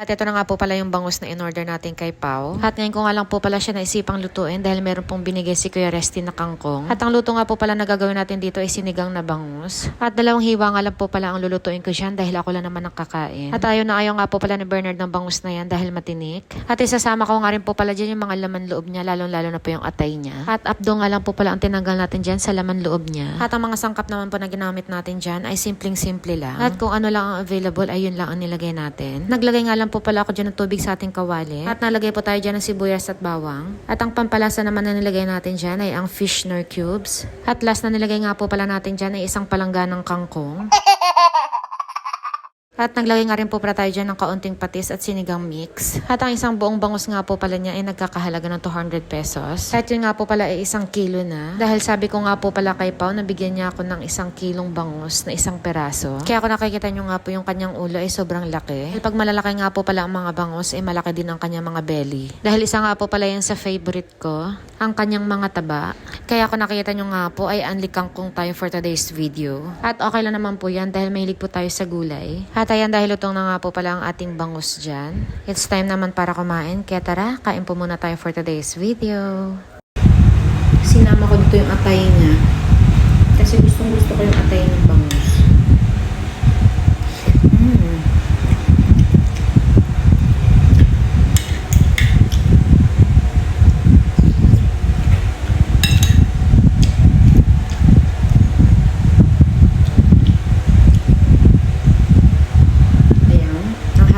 At ito na nga po pala yung bangus na in-order natin kay Pao. At ngayon ko nga lang po pala siya naisipang lutuin dahil meron pong binigay si Kuya Resty na kangkong. At ang luto nga po pala na gagawin natin dito ay sinigang na bangus. At dalawang hiwa nga lang po pala ang lulutuin ko dyan dahil ako lang naman ang kakain. At ayaw na ayaw nga po pala ni Bernard ng bangus na yan dahil matinik. At isasama ko nga rin po pala dyan yung mga laman loob niya, lalong-lalo na po yung atay niya. At abdo nga lang po pala ang tinanggal natin dyan sa laman loob niya. At ang mga sangkap naman po na ginamit natin dyan ay simpleng-simple lang. At kung ano lang ang available ay yun lang ang nilagay natin. Naglagay nga lang po pala ako dyan ng tubig sa ating kawali. At nalagay po tayo dyan ng sibuyas at bawang. At ang pampalasa naman na nilagay natin dyan ay ang fish nor cubes. At last na nilagay nga po pala natin dyan ay isang palangganang kangkong. At naglagay nga rin po pala tayo dyan ng kaunting patis at sinigang mix. At ang isang buong bangus nga po pala niya ay nagkakahalaga ng 200 pesos. At yun nga po pala ay 1 kilo na. Dahil sabi ko nga po pala kay Pao na bigyan niya ako ng 1 kilong bangus na 1 peraso. Kaya kung nakikita nyo nga po yung kanyang ulo ay sobrang laki. Dahil pag malalaki nga po pala ang mga bangus ay malaki din ang kanyang mga belly. Dahil isa nga po pala yan sa favorite ko, ang kanyang mga taba. Kaya kung nakikita nyo nga po ay unli kangkong tayo for today's video. At okay lang naman po yan dahil mahilig po tayo sa gulay. At ayan, dahil lutong na nga po pala ang ating bangus dyan. It's time naman para kumain. Kaya tara, kain po muna tayo for today's video. Sinama ko dito yung atay niya. Kasi gustong gusto ko yung atay ng bangus.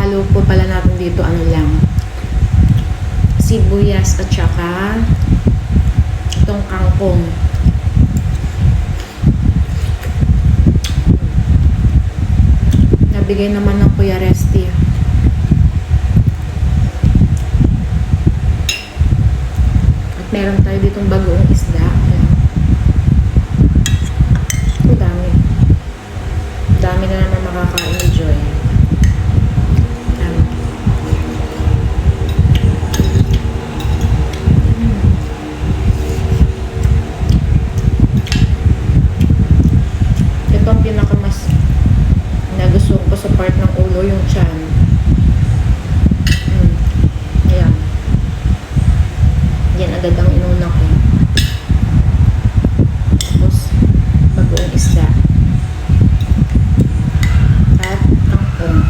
Halo po pala natin dito ano lang, sibuyas at saka itong kangkong. Nabigay naman ng Kuya Resty. At meron tayo ditong bagoong isda. Ito dami. Dami na naman makaka-enjoy. Ito ang pinakamas nagustuhan ko sa part ng ulo, yung tiyan. Ayan. Yan agad ang inuna ko. Tapos, bagoong isda. At kangkong.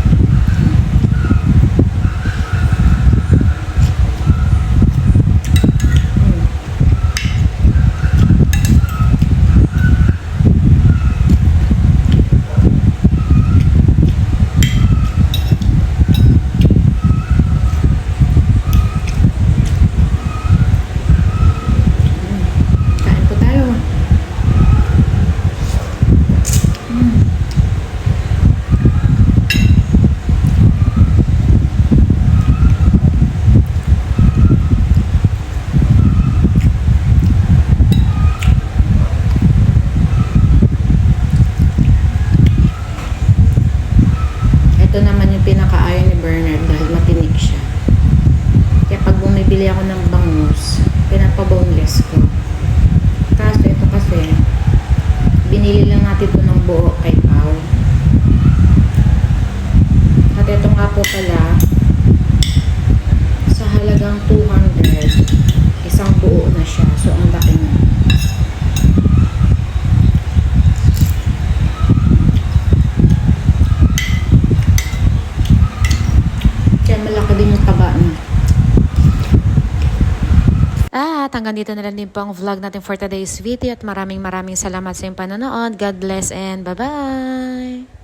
Ito naman yung pinakaayaw ni Bernard dahil matinik siya. Kaya pag bumibili ako ng bangus, pinapaboneless ko. Kaso ito kasi, binili lang natin ito ng buo kay Pao. At ito nga po pala, sa halagang 200, isang buo na siya. So, ang laki na. Malaki din yung taba na. At hanggang dito na lang din po ang vlog natin for today's video at maraming salamat sa iyong panonood. God bless and bye-bye!